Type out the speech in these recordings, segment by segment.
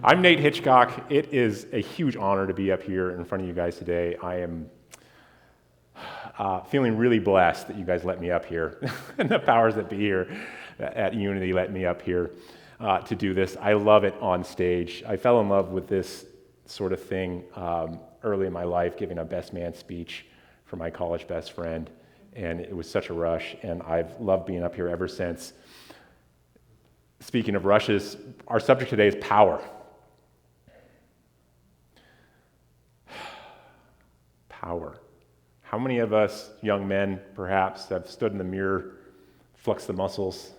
I'm Nate Hitchcock. It is a huge honor to be up here in front of you guys today. I am feeling really blessed that you guys let me up here, and the powers that be here at Unity let me up here to do this. I love it on stage. I fell in love with this sort of thing early in my life, giving a best man speech for my college best friend, and it was such a rush, and I've loved being up here ever since. Speaking of rushes, our subject today is power. Power. How many of us young men, perhaps, have stood in the mirror, flexed the muscles,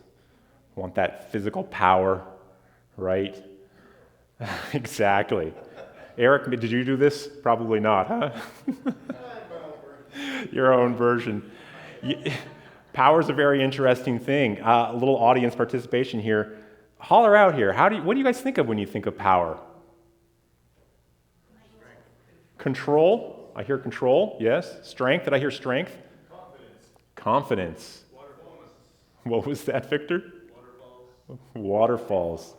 want that physical power, right? Exactly. Eric, did you do this? Probably not, huh? Your own version. Power is a very interesting thing. A little audience participation here. Holler out here. What do you guys think of when you think of power? Control. I hear control, yes. Strength, did I hear strength? Confidence. Waterfalls. What was that, Victor? Waterfalls.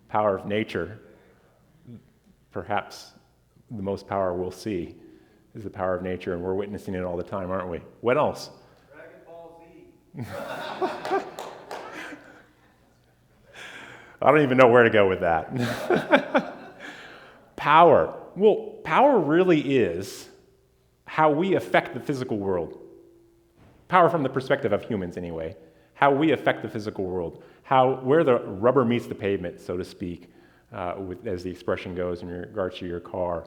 Power of nature. Perhaps the most power we'll see is the power of nature, and we're witnessing it all the time, aren't we? What else? Dragon Ball Z. I don't even know where to go with that. Power. Well, power really is how we affect the physical world. Power from the perspective of humans, anyway. How we affect the physical world. Where the rubber meets the pavement, so to speak, as the expression goes in regards to your car.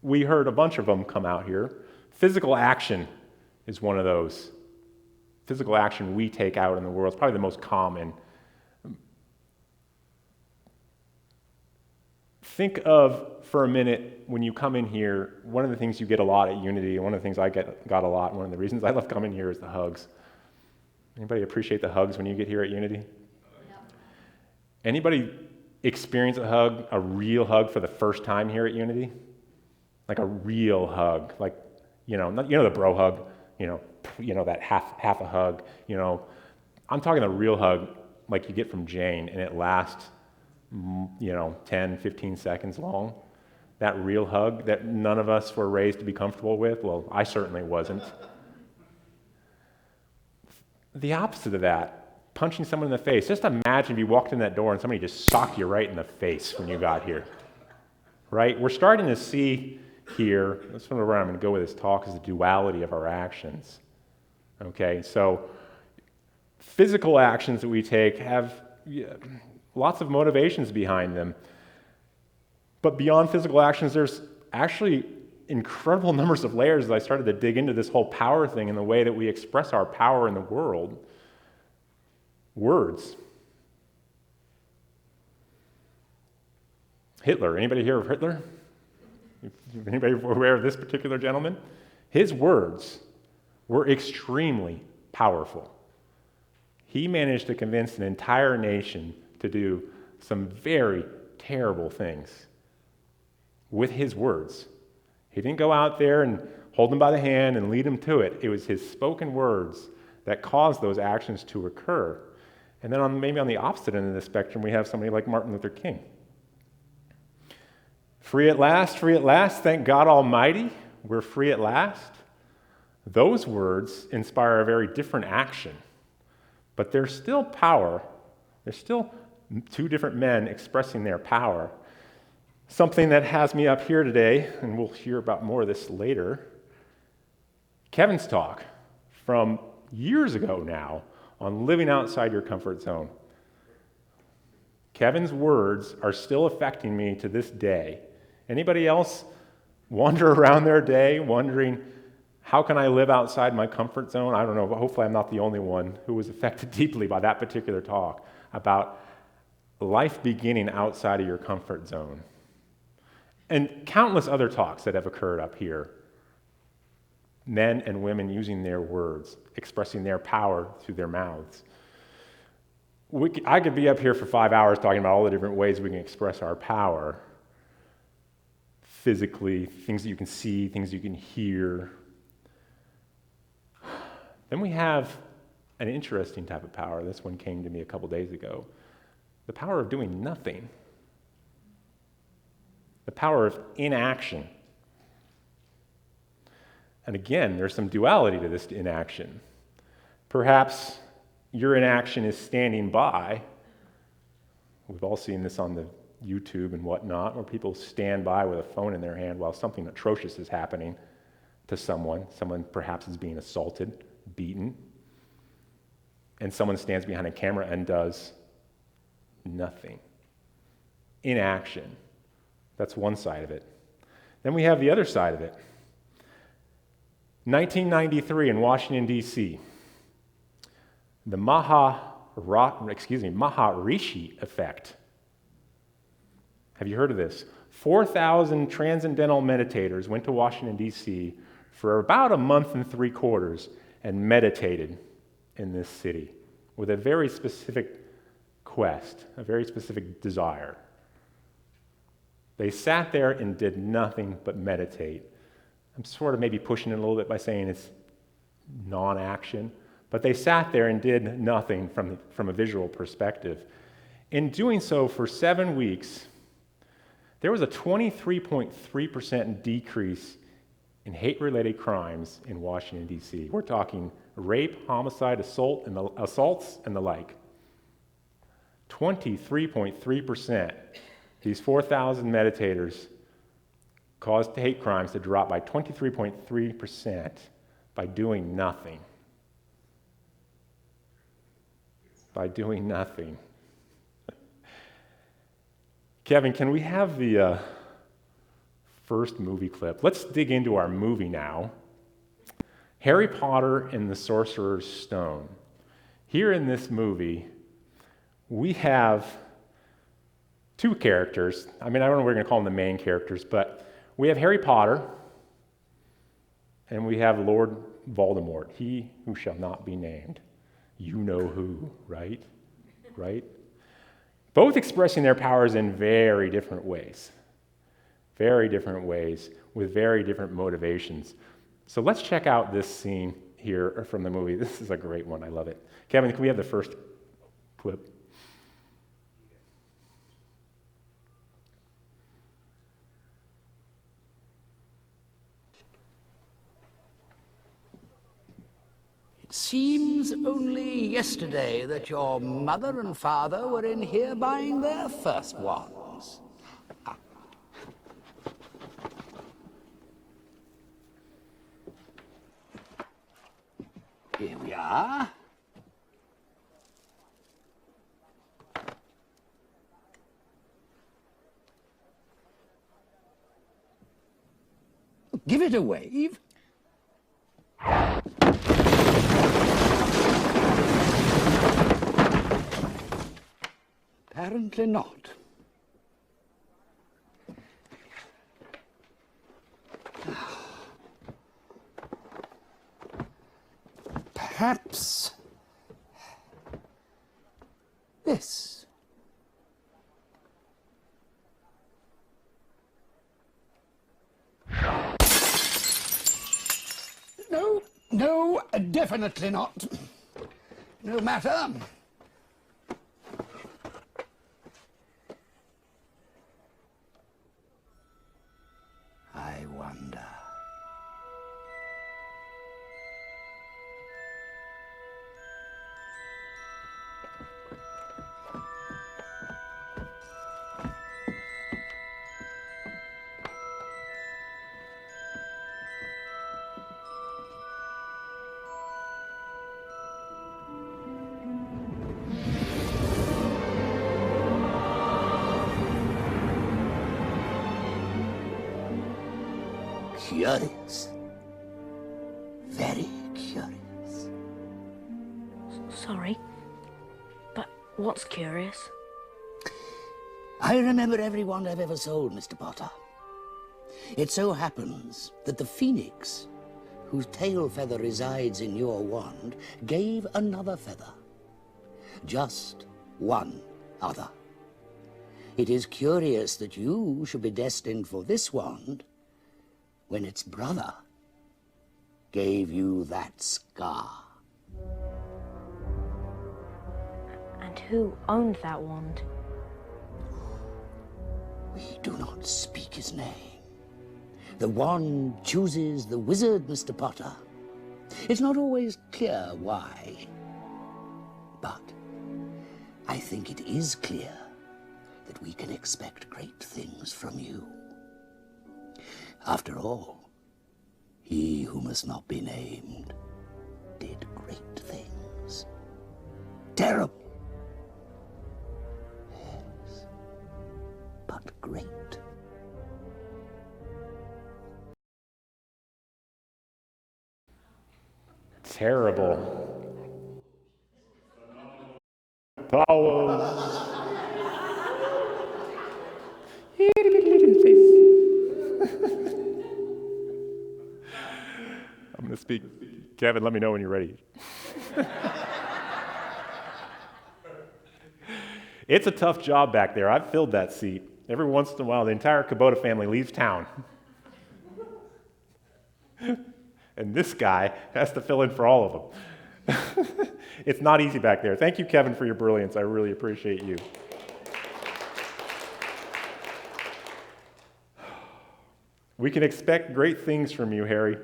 We heard a bunch of them come out here. Physical action is one of those. Physical action we take out in the world is probably the most common. Think of, for a minute, when you come in here, one of the things you get a lot at Unity, and one of the things I got a lot, one of the reasons I love coming here is the hugs. Anybody appreciate the hugs when you get here at Unity? Yeah. Anybody experience a real hug for the first time here at Unity? Like a real hug, like, not, the bro hug, that half a hug, I'm talking a real hug like you get from Jane, and it lasts 10, 15 seconds long. That real hug that none of us were raised to be comfortable with. Well, I certainly wasn't. The opposite of that, punching someone in the face. Just imagine if you walked in that door and somebody just socked you right in the face when you got here. Right? We're starting to see here, that's where I'm going to go with this talk, is the duality of our actions. Okay, so physical actions that we take have lots of motivations behind them. But beyond physical actions, there's actually incredible numbers of layers as I started to dig into this whole power thing and the way that we express our power in the world. Words. Hitler. Anybody hear of Hitler? Anybody aware of this particular gentleman? His words were extremely powerful. He managed to convince an entire nation to do some very terrible things with his words. He didn't go out there and hold them by the hand and lead them to it. It was his spoken words that caused those actions to occur. And then maybe on the opposite end of the spectrum, we have somebody like Martin Luther King. Free at last, thank God Almighty, we're free at last. Those words inspire a very different action, but there's still power. There's still two different men expressing their power. Something that has me up here today, and we'll hear about more of this later, Kevin's talk from years ago now on living outside your comfort zone. Kevin's words are still affecting me to this day. Anybody else wander around their day wondering, how can I live outside my comfort zone? I don't know, but hopefully I'm not the only one who was affected deeply by that particular talk about life beginning outside of your comfort zone. And countless other talks that have occurred up here. Men and women using their words, expressing their power through their mouths. I could be up here for 5 hours talking about all the different ways we can express our power. Physically, things that you can see, things you can hear. Then we have an interesting type of power. This one came to me a couple days ago. The power of doing nothing. The power of inaction. And again, there's some duality to this inaction. Perhaps your inaction is standing by. We've all seen this on the YouTube and whatnot, where people stand by with a phone in their hand while something atrocious is happening to someone. Someone perhaps is being assaulted, beaten, and someone stands behind a camera and does nothing. Inaction. That's one side of it. Then we have the other side of it. 1993 in Washington, D.C., the Maharishi effect. Have you heard of this? 4,000 transcendental meditators went to Washington, D.C. for about a month and 3/4 and meditated in this city with a very specific quest, a very specific desire. They sat there and did nothing but meditate. I'm sort of maybe pushing it a little bit by saying it's non-action, but they sat there and did nothing from a visual perspective. In doing so for 7 weeks, there was a 23.3% decrease in hate-related crimes in Washington, D.C. We're talking rape, homicide, assaults, and the like. 23.3%. These 4,000 meditators caused hate crimes to drop by 23.3% by doing nothing. By doing nothing. Kevin, can we have the first movie clip? Let's dig into our movie now. Harry Potter and the Sorcerer's Stone. Here in this movie, we have two characters. I mean, I don't know if we're going to call them the main characters, but we have Harry Potter and we have Lord Voldemort, he who shall not be named. You know who, right? Right? Both expressing their powers in very different ways. Very different ways with very different motivations. So let's check out this scene here from the movie. This is a great one. I love it. Kevin, can we have the first clip? It seems only yesterday that your mother and father were in here buying their first wands. Here we are. Give it a wave. Apparently not. Perhaps this. No, definitely not. No matter. I wonder. Curious. Very curious. Sorry, but what's curious? I remember everyone I've ever sold, Mr. Potter. It so happens that the phoenix, whose tail feather resides in your wand, gave another feather. Just one other. It is curious that you should be destined for this wand when its brother gave you that scar. And who owned that wand? We do not speak his name. The wand chooses the wizard, Mr. Potter. It's not always clear why, but I think it is clear that we can expect great things from you. After all, he who must not be named did great things. Terrible. Yes, but great. Terrible. Powers. I'm going to speak. Kevin, let me know when you're ready. It's a tough job back there. I've filled that seat. Every once in a while, the entire Kubota family leaves town. And this guy has to fill in for all of them. It's not easy back there. Thank you, Kevin, for your brilliance. I really appreciate you. We can expect great things from you, Harry.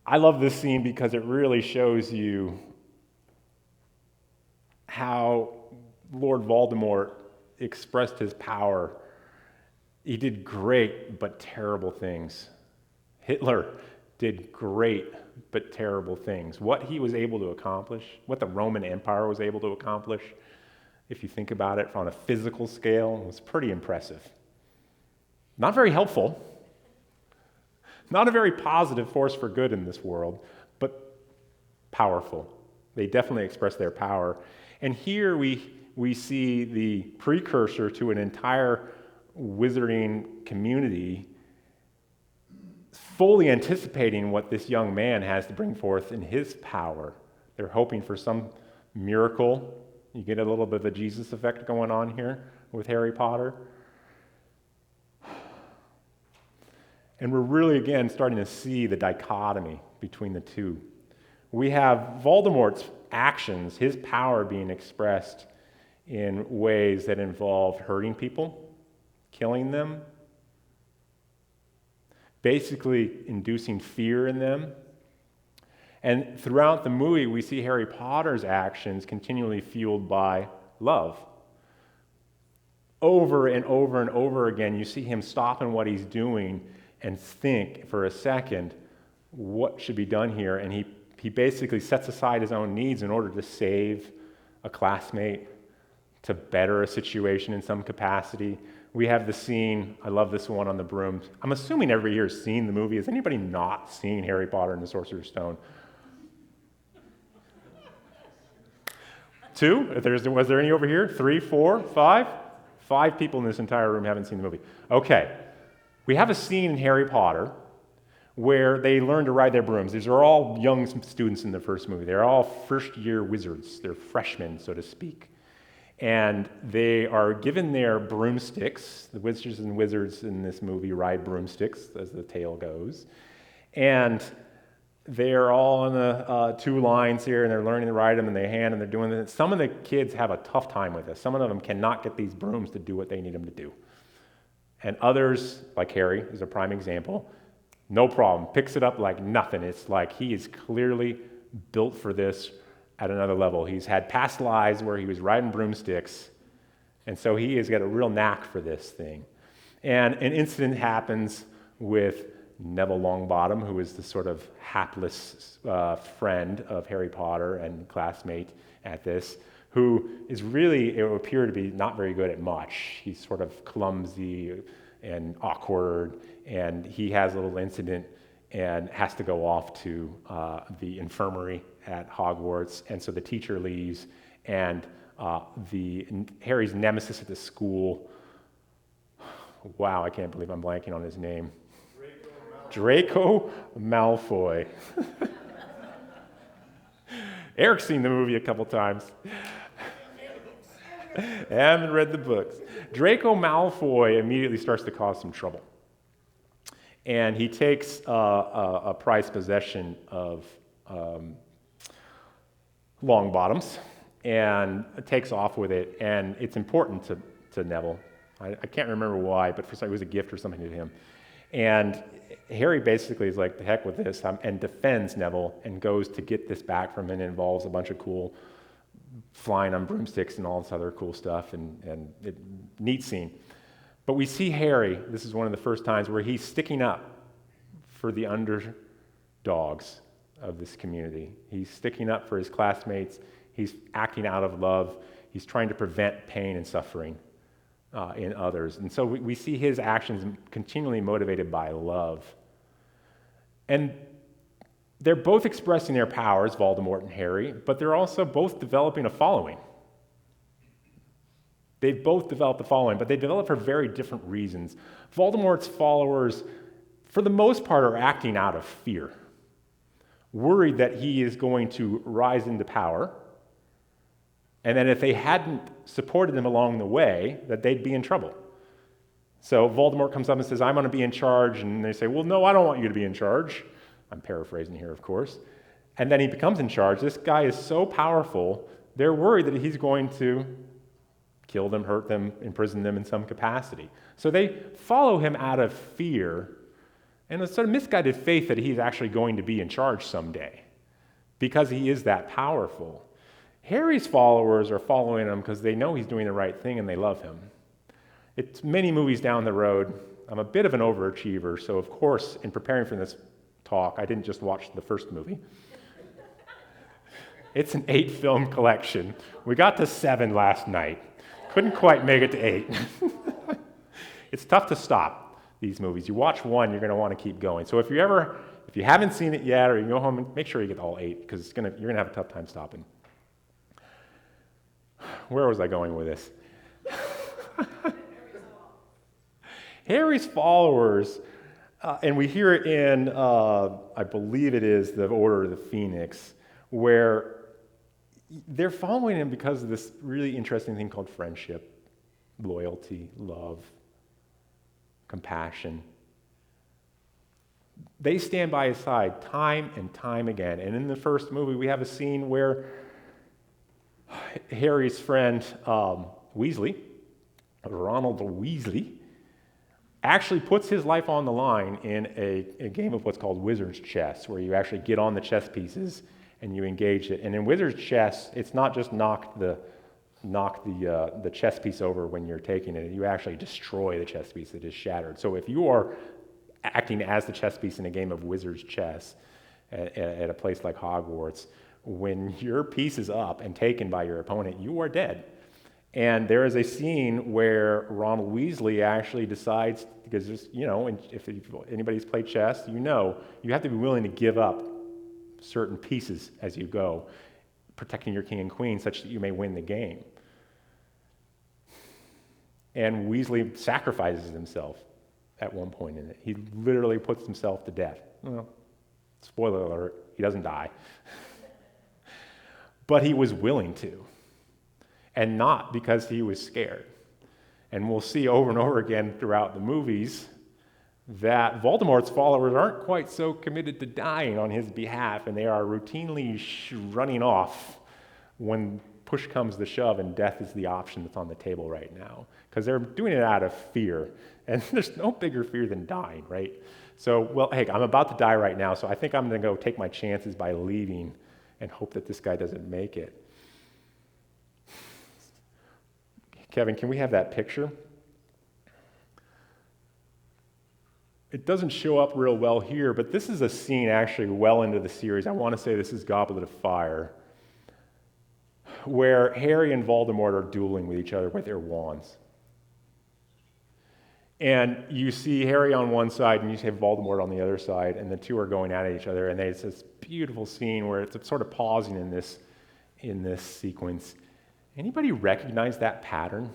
I love this scene because it really shows you how Lord Voldemort expressed his power. He did great but terrible things. Hitler did great but terrible things. What he was able to accomplish, what the Roman Empire was able to accomplish, if you think about it on a physical scale, was pretty impressive. Not very helpful. Not a very positive force for good in this world, but powerful. They definitely express their power. And here we see the precursor to an entire wizarding community fully anticipating what this young man has to bring forth in his power. They're hoping for some miracle. You get a little bit of a Jesus effect going on here with Harry Potter. And we're really, again, starting to see the dichotomy between the two. We have Voldemort's actions, his power being expressed in ways that involve hurting people, killing them, basically inducing fear in them. And throughout the movie, we see Harry Potter's actions continually fueled by love. Over and over and over again, you see him stopping what he's doing and think for a second, what should be done here? And he basically sets aside his own needs in order to save a classmate, to better a situation in some capacity. We have the scene, I love this one on the broom. I'm assuming everybody here has seen the movie. Has anybody not seen Harry Potter and the Sorcerer's Stone? 2? Was there any over here? 3, 4, 5? 5 people in this entire room haven't seen the movie. Okay. We have a scene in Harry Potter where they learn to ride their brooms. These are all young students in the first movie. They're all first-year wizards. They're freshmen, so to speak. And they are given their broomsticks. The wizards and wizards in this movie ride broomsticks, as the tale goes. And they're all on the 2 lines here, and they're learning to ride them in their hand, and they're doing this. Some of the kids have a tough time with this. Some of them cannot get these brooms to do what they need them to do. And others, like Harry, is a prime example, no problem, picks it up like nothing. It's like he is clearly built for this at another level. He's had past lives where he was riding broomsticks, and so he has got a real knack for this thing. And an incident happens with Neville Longbottom, who is the sort of hapless friend of Harry Potter and classmate at this, who is really, it would appear to be not very good at much. He's sort of clumsy and awkward, and he has a little incident and has to go off to the infirmary at Hogwarts, and so the teacher leaves, and Harry's nemesis at the school, wow, I can't believe I'm blanking on his name. Draco Malfoy. Eric's seen the movie a couple times. Haven't read the books. Draco Malfoy immediately starts to cause some trouble. And he takes a prized possession of Longbottom's and takes off with it. And it's important to Neville I can't remember why, but for some, it was a gift or something to him. And Harry basically is like, the heck with this, and defends Neville and goes to get this back from him, and involves a bunch of cool flying on broomsticks and all this other cool stuff, and neat scene. But we see Harry, this is one of the first times where he's sticking up for the underdogs of this community. He's sticking up for his classmates. He's acting out of love. He's trying to prevent pain and suffering in others. And so we see his actions continually motivated by love. And they're both expressing their powers, Voldemort and Harry, but they're also both developing a following. They've both developed a following, but they develop for very different reasons. Voldemort's followers, for the most part, are acting out of fear, worried that he is going to rise into power, and that if they hadn't supported him along the way, that they'd be in trouble. So Voldemort comes up and says, I'm going to be in charge, and they say, well, no, I don't want you to be in charge. I'm paraphrasing here, of course. And then he becomes in charge. This guy is so powerful, they're worried that he's going to kill them, hurt them, imprison them in some capacity. So they follow him out of fear and a sort of misguided faith that he's actually going to be in charge someday because he is that powerful. Harry's followers are following him because they know he's doing the right thing and they love him. It's many movies down the road. I'm a bit of an overachiever, so of course, in preparing for this talk, I didn't just watch the first movie. It's an 8-film collection. We got to 7 last night. Couldn't quite make it to 8. It's tough to stop these movies. You watch one, you're going to want to keep going. So if you haven't seen it yet, or you go home, and make sure you get all 8, because you're going to have a tough time stopping. Where was I going with this? Harry's followers, and we hear it in, I believe it is the Order of the Phoenix, where they're following him because of this really interesting thing called friendship, loyalty, love, compassion. They stand by his side time and time again. And in the first movie, we have a scene where Harry's friend Weasley, Ronald Weasley, actually puts his life on the line in a game of what's called wizard's chess, where you actually get on the chess pieces and you engage it. And in wizard's chess, it's not just knock the chess piece over when you're taking it. You actually destroy the chess piece that is shattered. So if you are acting as the chess piece in a game of wizard's chess at a place like Hogwarts, when your piece is up and taken by your opponent, you are dead. And there is a scene where Ronald Weasley actually decides, because there's, if anybody's played chess, you have to be willing to give up certain pieces as you go, protecting your king and queen such that you may win the game. And Weasley sacrifices himself at one point in it. He literally puts himself to death. Well, spoiler alert, he doesn't die. But he was willing to, and not because he was scared. And we'll see over and over again throughout the movies that Voldemort's followers aren't quite so committed to dying on his behalf, and they are routinely running off when push comes to shove and death is the option that's on the table right now, because they're doing it out of fear. And there's no bigger fear than dying, right? So, well, hey, I'm about to die right now, so I think I'm going to go take my chances by leaving and hope that this guy doesn't make it. Kevin, can we have that picture? It doesn't show up real well here, but this is a scene actually well into the series. I want to say this is Goblet of Fire, where Harry and Voldemort are dueling with each other with their wands. And you see Harry on one side and you see Voldemort on the other side, and the two are going at each other, and it's this beautiful scene where it's sort of pausing in this sequence. Anybody recognize that pattern?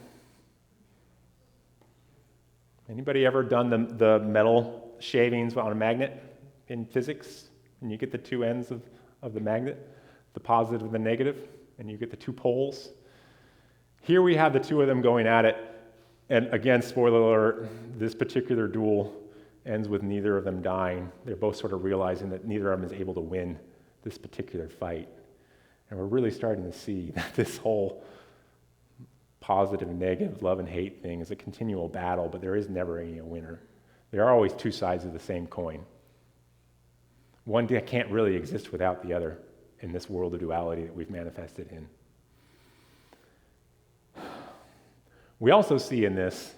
Anybody ever done the metal shavings on a magnet in physics? And you get the two ends of the magnet, the positive and the negative, and you get the two poles. Here we have the two of them going at it. And again, spoiler alert, this particular duel ends with neither of them dying. They're both sort of realizing that neither of them is able to win this particular fight. And we're really starting to see that this whole positive and negative, love and hate thing is a continual battle, but there is never any winner. There are always two sides of the same coin. One can't really exist without the other in this world of duality that we've manifested in. We also see in this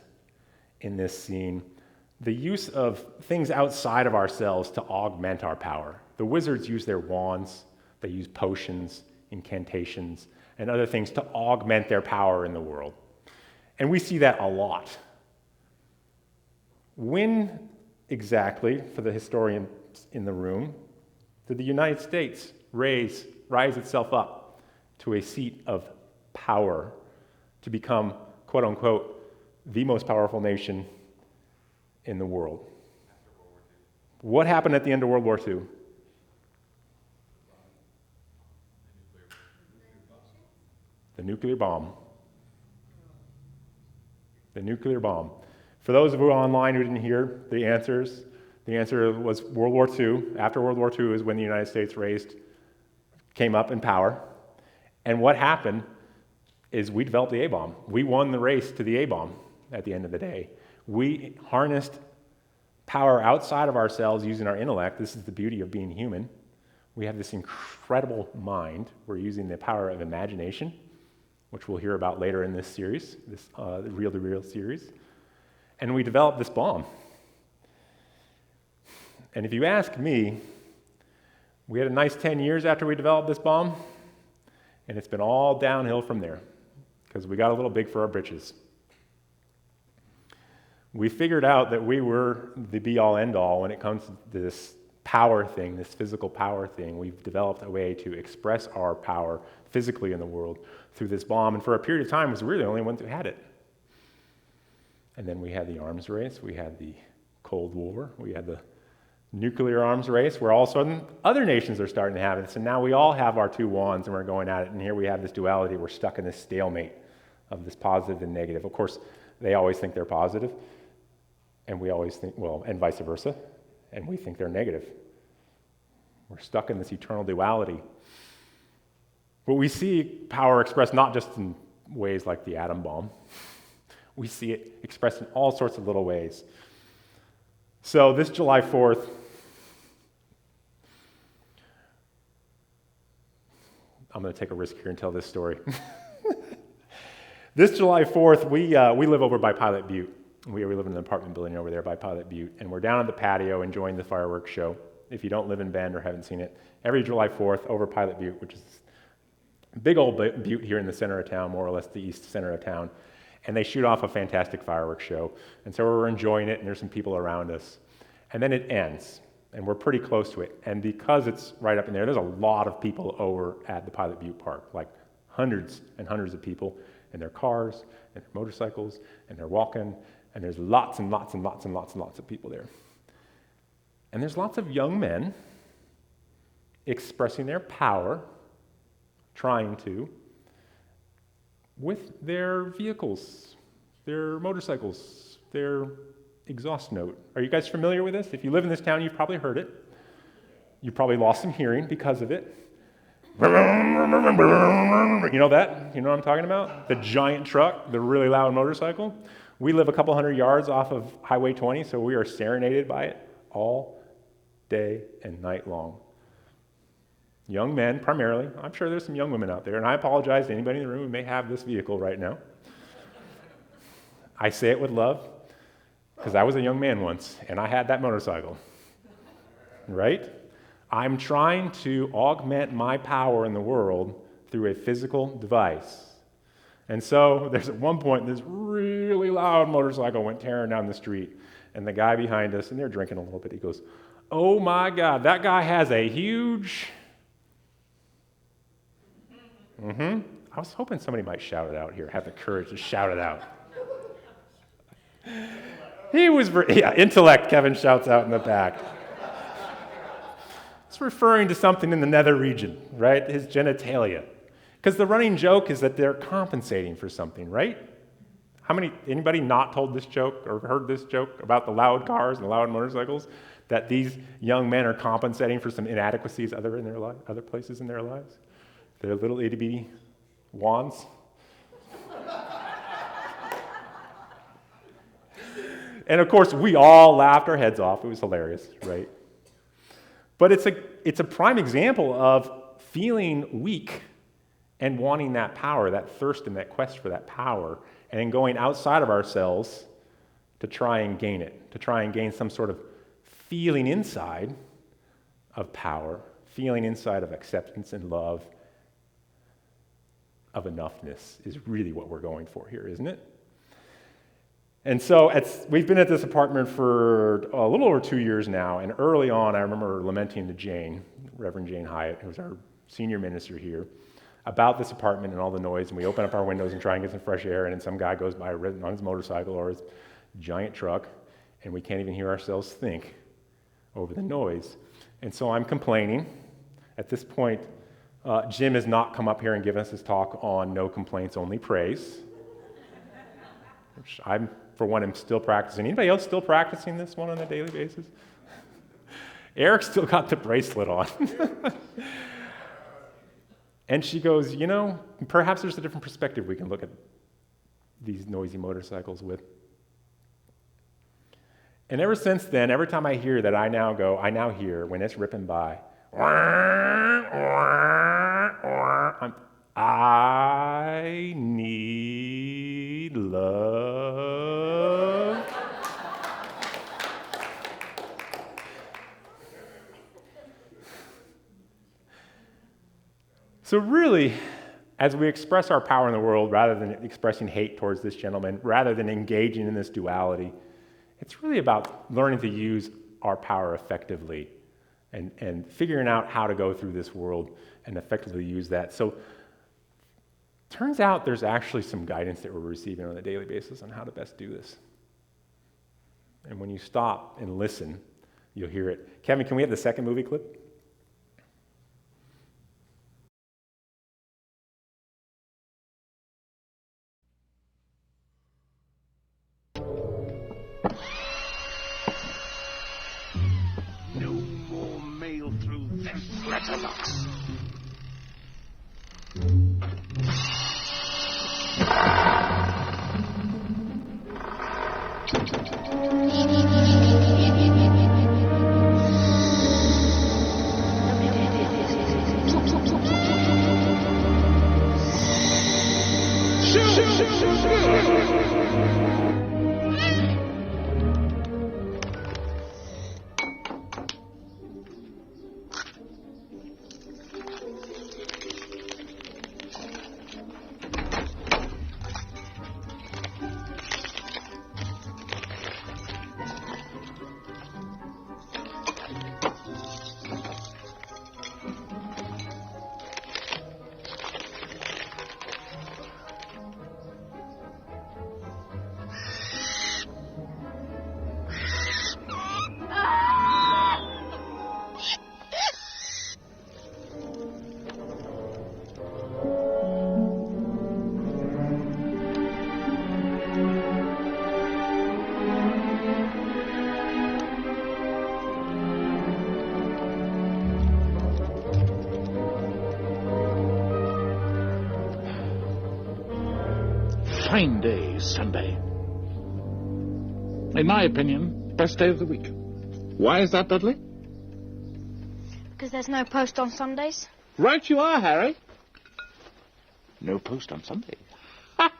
scene the use of things outside of ourselves to augment our power. The wizards use their wands, they use potions, incantations, and other things to augment their power in the world. And we see that a lot. When exactly, for the historians in the room, did the United States rise itself up to a seat of power to become, quote unquote, the most powerful nation in the world? What happened at the end of World War II? The nuclear bomb. The nuclear bomb. For those of you online who didn't hear the answers, the answer was World War II. After World War II is when the United States came up in power. And what happened is we developed the A-bomb. We won the race to the A-bomb at the end of the day. We harnessed power outside of ourselves using our intellect. This is the beauty of being human. We have this incredible mind. We're using the power of imagination, which we'll hear about later in this series, this Real to Real series. And we developed this bomb. And if you ask me, we had a nice 10 years after we developed this bomb, and it's been all downhill from there, because we got a little big for our britches. We figured out that we were the be-all, end-all when it comes to this power thing, this physical power thing. We've developed a way to express our power physically in the world through this bomb, and for a period of time, we were the only ones who had it. And then we had the arms race, we had the Cold War, we had the nuclear arms race, where all of a sudden other nations are starting to have it. So now we all have our two wands and we're going at it, and here we have this duality. We're stuck in this stalemate of this positive and negative. Of course, they always think they're positive, and we always think, well, and vice versa, and we think they're negative. We're stuck in this eternal duality. But we see power expressed not just in ways like the atom bomb. We see it expressed in all sorts of little ways. So this July 4th, I'm going to take a risk here and tell this story. This July 4th, we live over by Pilot Butte. We live in an apartment building over there by Pilot Butte, and we're down on the patio enjoying the fireworks show. If you don't live in Bend or haven't seen it, every July 4th over Pilot Butte, which is a big old butte here in the center of town, more or less the east center of town, and they shoot off a fantastic fireworks show. And so we're enjoying it, and there's some people around us. And then it ends, and we're pretty close to it. And because it's right up in there, there's a lot of people over at the Pilot Butte Park, like hundreds and hundreds of people in their cars, and their motorcycles, and they're walking, and there's lots and lots and lots and lots and lots of people there. And there's lots of young men expressing their power, trying to, with their vehicles, their motorcycles, their exhaust note. Are you guys familiar with this? If you live in this town, you've probably heard it. You probably lost some hearing because of it. You know that? You know what I'm talking about? The giant truck, the really loud motorcycle. We live a couple hundred yards off of Highway 20, so we are serenaded by it all day and night long. Young men, primarily. I'm sure there's some young women out there, and I apologize to anybody in the room who may have this vehicle right now. I say it with love, because I was a young man once, and I had that motorcycle, right? I'm trying to augment my power in the world through a physical device. And so there's at one point, this really loud motorcycle went tearing down the street, and the guy behind us, and they're drinking a little bit, he goes, "Oh my God, that guy has a huge..." I was hoping somebody might shout it out here, have the courage to shout it out. He was, intellect, Kevin shouts out in the back. It's referring to something in the nether region, right? His genitalia. Because the running joke is that they're compensating for something, right? Anybody not told this joke or heard this joke about the loud cars and the loud motorcycles? That these young men are compensating for some inadequacies other places in their lives? Their little itty-bitty wands? And of course, we all laughed our heads off. It was hilarious, right? But it's a prime example of feeling weak and wanting that power, that thirst and that quest for that power, and then going outside of ourselves to try and gain it, to try and gain some sort of feeling inside of power, feeling inside of acceptance and love, of enoughness is really what we're going for here, isn't it? And so we've been at this apartment for a little over 2 years now, and early on I remember lamenting to Jane, Reverend Jane Hyatt, who's our senior minister here, about this apartment and all the noise, and we open up our windows and try and get some fresh air, and then some guy goes by on his motorcycle or his giant truck, and we can't even hear ourselves think over the noise. And so I'm complaining. At this point, Jim has not come up here and given us his talk on no complaints, only praise, which I'm, for one, am still practicing. Anybody else still practicing this one on a daily basis? Eric's still got the bracelet on. And she goes, perhaps there's a different perspective we can look at these noisy motorcycles with. And ever since then, every time I hear that, I now hear, when it's ripping by, I need love. So really, as we express our power in the world, rather than expressing hate towards this gentleman, rather than engaging in this duality, it's really about learning to use our power effectively and figuring out how to go through this world and effectively use that. So turns out there's actually some guidance that we're receiving on a daily basis on how to best do this. And when you stop and listen, you'll hear it. Kevin, can we have the second movie clip? Letterbox. Fine day, Sunday. In my opinion, best day of the week. Why is that, Dudley? Because there's no post on Sundays. Right you are, Harry. No post on Sunday. Ha!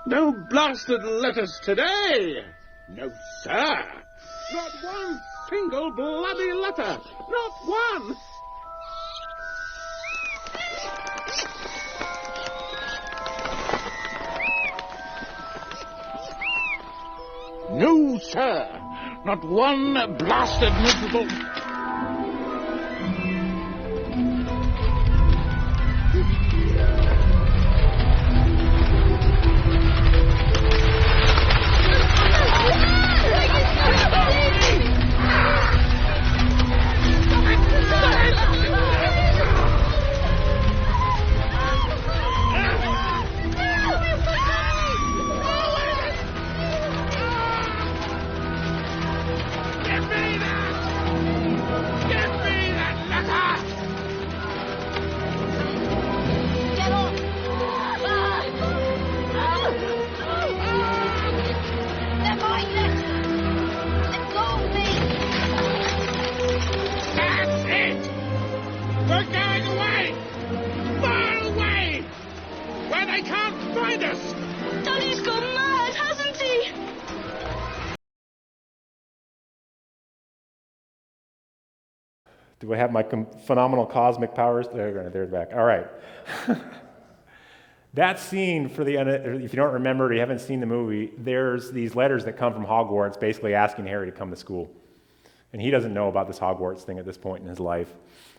No blasted letters today. No, sir. Not one single bloody letter. Not one. No, sir. Not one blasted miserable... Do I have my phenomenal cosmic powers? There, they're back. All right. That scene, if you don't remember or you haven't seen the movie, there's these letters that come from Hogwarts basically asking Harry to come to school. And he doesn't know about this Hogwarts thing at this point in his life.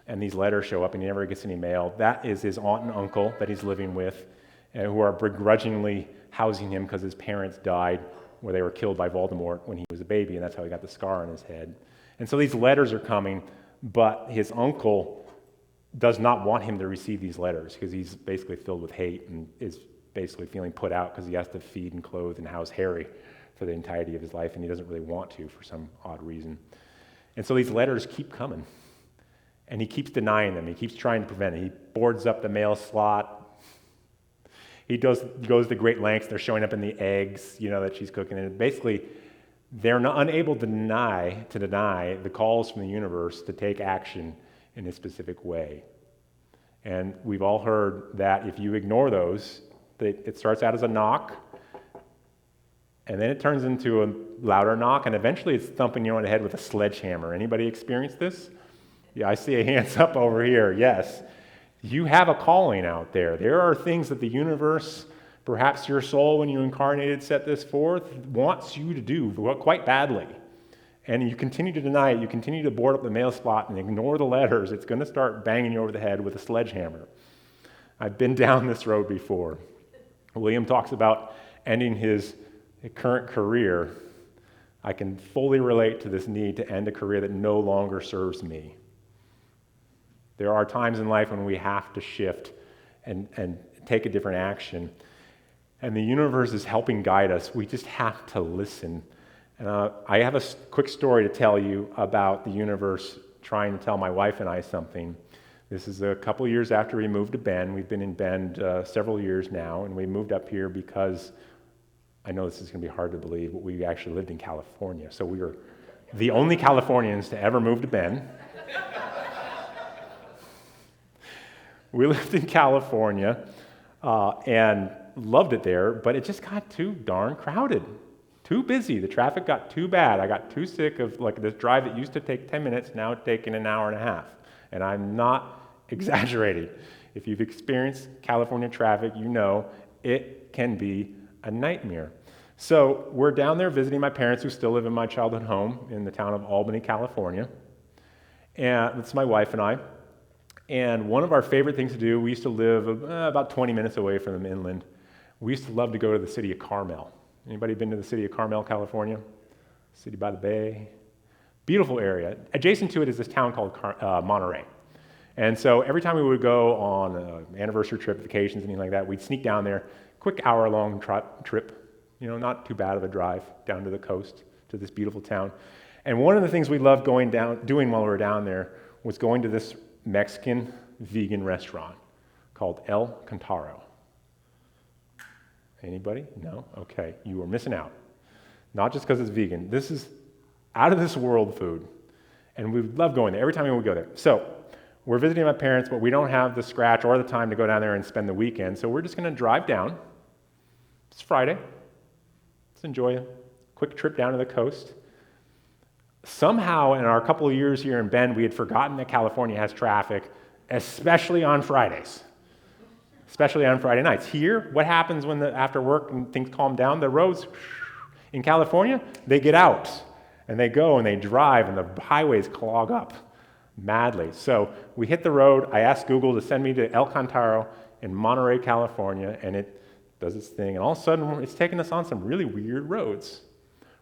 And these letters show up and he never gets any mail. That is his aunt and uncle that he's living with, who are begrudgingly housing him because his parents died where they were killed by Voldemort when he was a baby, and that's how he got the scar on his head. And so these letters are coming, but his uncle does not want him to receive these letters because he's basically filled with hate and is basically feeling put out because he has to feed and clothe and house Harry for the entirety of his life, and he doesn't really want to for some odd reason. And so these letters keep coming, and he keeps denying them. He keeps trying to prevent it. He boards up the mail slot. He goes to great lengths. They're showing up in the eggs, that she's cooking. And basically, they're not unable to deny the calls from the universe to take action in a specific way. And we've all heard that if you ignore those, it starts out as a knock, and then it turns into a louder knock, and eventually it's thumping you on the head with a sledgehammer. Anybody experienced this? Yeah, I see a hands up over here. Yes. You have a calling out there. There are things that the universe, perhaps your soul when you incarnated set this forth, wants you to do quite badly. And you continue to deny it, you continue to board up the mail slot and ignore the letters, it's going to start banging you over the head with a sledgehammer. I've been down this road before. William talks about ending his current career. I can fully relate to this need to end a career that no longer serves me. There are times in life when we have to shift and take a different action. And the universe is helping guide us. We just have to listen. I have a quick story to tell you about the universe trying to tell my wife and I something. This is a couple years after we moved to Bend. We've been in Bend several years now, and we moved up here because, I know this is going to be hard to believe, but we actually lived in California. So we were the only Californians to ever move to Bend. We lived in California and loved it there, but it just got too darn crowded. Too busy. The traffic got too bad. I got too sick of this drive that used to take 10 minutes, now it's taking an hour and a half. And I'm not exaggerating. If you've experienced California traffic, you know it can be a nightmare. So we're down there visiting my parents who still live in my childhood home in the town of Albany, California. And it's my wife and I. And one of our favorite things to do, we used to live about 20 minutes away from them inland. We used to love to go to the city of Carmel. Anybody been to the city of Carmel, California? City by the bay. Beautiful area. Adjacent to it is this town called Monterey. And so every time we would go on an anniversary trip, vacations, anything like that, we'd sneak down there, quick hour-long trip, not too bad of a drive down to the coast to this beautiful town. And one of the things we loved doing while we were down there was going to this Mexican vegan restaurant called El Cantaro. Anybody? No? Okay, you are missing out. Not just because it's vegan. This is out of this world food. And we love going there every time we would go there. So we're visiting my parents, but we don't have the scratch or the time to go down there and spend the weekend. So we're just going to drive down. It's Friday. Let's enjoy a quick trip down to the coast. Somehow in our couple of years here in Bend, we had forgotten that California has traffic, especially on Fridays. Especially on Friday nights. Here, what happens when after work and things calm down? The roads in California, they get out and they go and they drive and the highways clog up madly. So we hit the road. I asked Google to send me to El Cantaro in Monterey, California, and it does its thing. And all of a sudden, it's taking us on some really weird roads.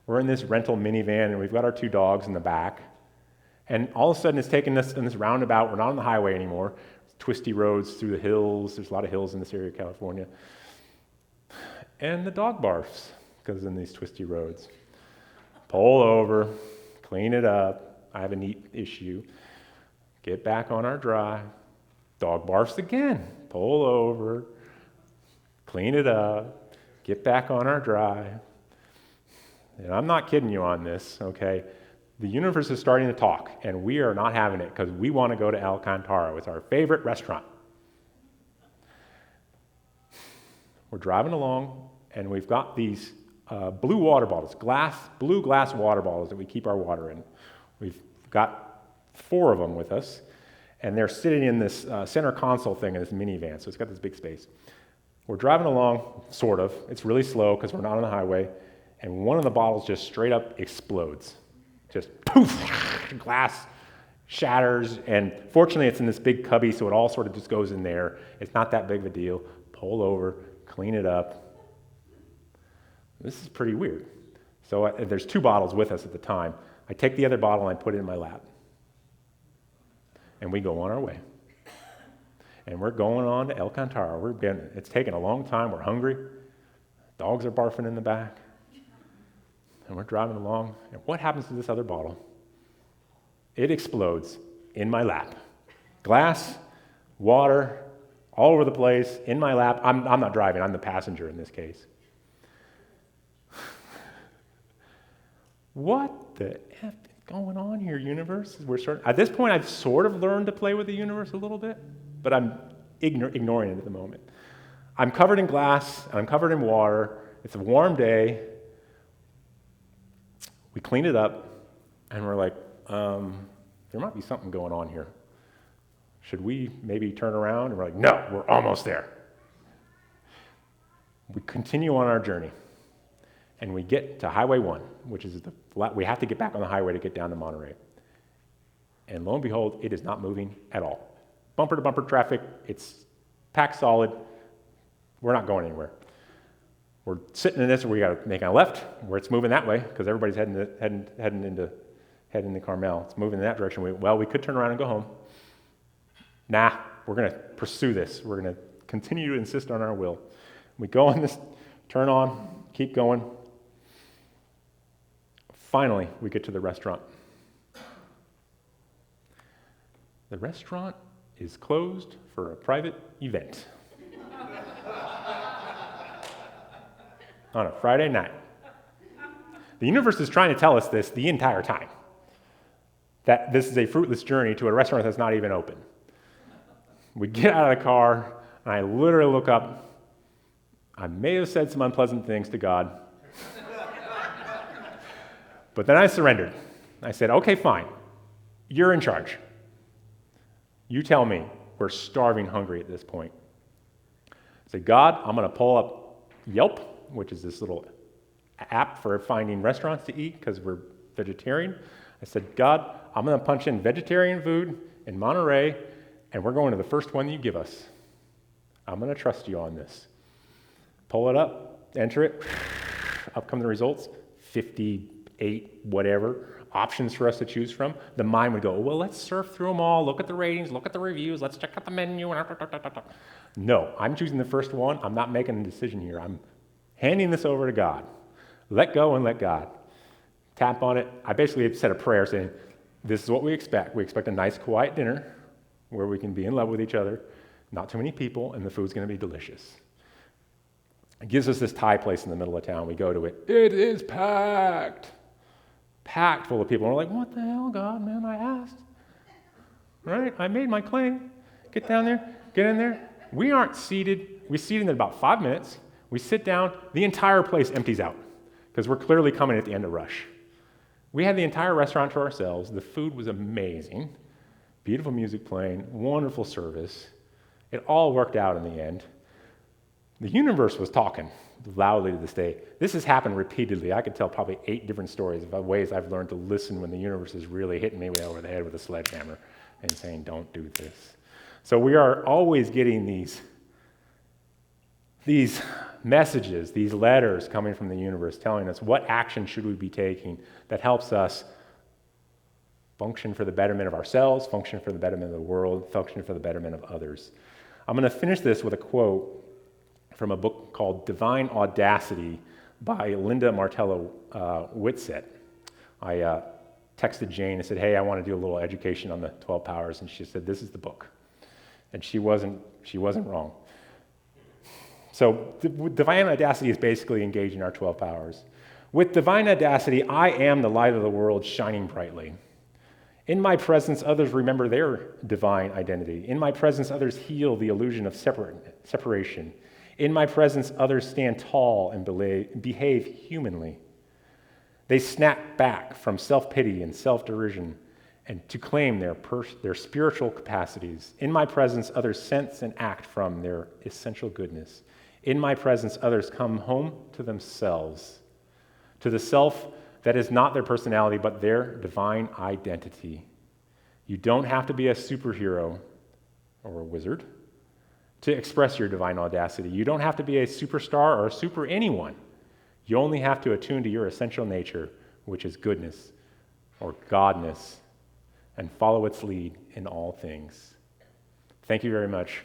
We're in this rental minivan and we've got our two dogs in the back. And all of a sudden, it's taking us in this roundabout. We're not on the highway anymore. Twisty roads through the hills. There's a lot of hills in this area of California. And the dog barfs because in these twisty roads. Pull over, clean it up. I have a neat issue. Get back on our drive. Dog barfs again. Pull over, clean it up, get back on our drive. And I'm not kidding you on this, okay? The universe is starting to talk, and we are not having it because we want to go to El Cantaro. It's our favorite restaurant. We're driving along, and we've got these blue water bottles, blue glass water bottles that we keep our water in. We've got 4 of them with us, and they're sitting in this center console thing in this minivan, so it's got this big space. We're driving along, sort of. It's really slow because we're not on the highway, and one of the bottles just straight up explodes. Just poof, glass shatters, and fortunately it's in this big cubby, so it all sort of just goes in there. It's not that big of a deal. Pull over, clean it up. This is pretty weird. So there's 2 bottles with us at the time. I take the other bottle and I put it in my lap. And we go on our way. And we're going on to El Cantaro. It's taken a long time. We're hungry. Dogs are barfing in the back. And we're driving along. And what happens to this other bottle? It explodes in my lap. Glass, water, all over the place, in my lap. I'm not driving. I'm the passenger in this case. What the F is going on here, universe? At this point, I've sort of learned to play with the universe a little bit, but I'm ignoring it at the moment. I'm covered in glass, and I'm covered in water. It's a warm day. We clean it up, and we're like, there might be something going on here. Should we maybe turn around? And we're like, no, we're almost there. We continue on our journey. And we get to Highway 1, which is we have to get back on the highway to get down to Monterey. And lo and behold, it is not moving at all. Bumper to bumper traffic, it's packed solid. We're not going anywhere. We're sitting in this, we got to make a left, where it's moving that way, because everybody's heading into Carmel. It's moving in that direction. We could turn around and go home. Nah, we're going to pursue this. We're going to continue to insist on our will. We go on this, turn on, keep going. Finally, we get to the restaurant. The restaurant is closed for a private event on a Friday night. The universe is trying to tell us this the entire time, that this is a fruitless journey to a restaurant that's not even open. We get out of the car, and I literally look up. I may have said some unpleasant things to God, but then I surrendered. I said, okay, fine. You're in charge. You tell me. We're starving hungry at this point. I said, God, I'm going to pull up Yelp, which is this little app for finding restaurants to eat because we're vegetarian. I said, God, I'm going to punch in vegetarian food in Monterey, and we're going to the first one you give us. I'm going to trust you on this. Pull it up, enter it, up come the results, 58, whatever, options for us to choose from. The mind would go, well, let's surf through them all, look at the ratings, look at the reviews, let's check out the menu. No, I'm choosing the first one. I'm not making a decision here. I'm handing this over to God. Let go and let God. Tap on it. I basically said a prayer saying, this is what we expect. We expect a nice, quiet dinner where we can be in love with each other, not too many people, and the food's going to be delicious. It gives us this Thai place in the middle of town. We go to it. It is packed. Packed full of people. And we're like, what the hell, God, man? I asked. Right? I made my claim. Get down there. Get in there. We aren't seated. We seat in about 5 minutes. We sit down. The entire place empties out because we're clearly coming at the end of rush. We had the entire restaurant to ourselves. The food was amazing. Beautiful music playing. Wonderful service. It all worked out in the end. The universe was talking loudly to this day. This has happened repeatedly. I could tell probably 8 different stories of ways I've learned to listen when the universe is really hitting me way over the head with a sledgehammer and saying, don't do this. So we are always getting these messages, these letters coming from the universe telling us what action should we be taking that helps us function for the betterment of ourselves, function for the betterment of the world, function for the betterment of others. I'm going to finish this with a quote from a book called Divine Audacity by Linda Martello Whitsett. I texted Jane and said, hey, I want to do a little education on the 12 powers, and she said, this is the book. And she wasn't wrong. So Divine Audacity is basically engaging our 12 powers. With Divine Audacity, I am the light of the world shining brightly. In my presence, others remember their divine identity. In my presence, others heal the illusion of separation. In my presence, others stand tall and behave humanly. They snap back from self-pity and self-derision and to claim their spiritual capacities. In my presence, others sense and act from their essential goodness. In my presence, others come home to themselves, to the self that is not their personality, but their divine identity. You don't have to be a superhero or a wizard to express your divine audacity. You don't have to be a superstar or a super anyone. You only have to attune to your essential nature, which is goodness or godness, and follow its lead in all things. Thank you very much.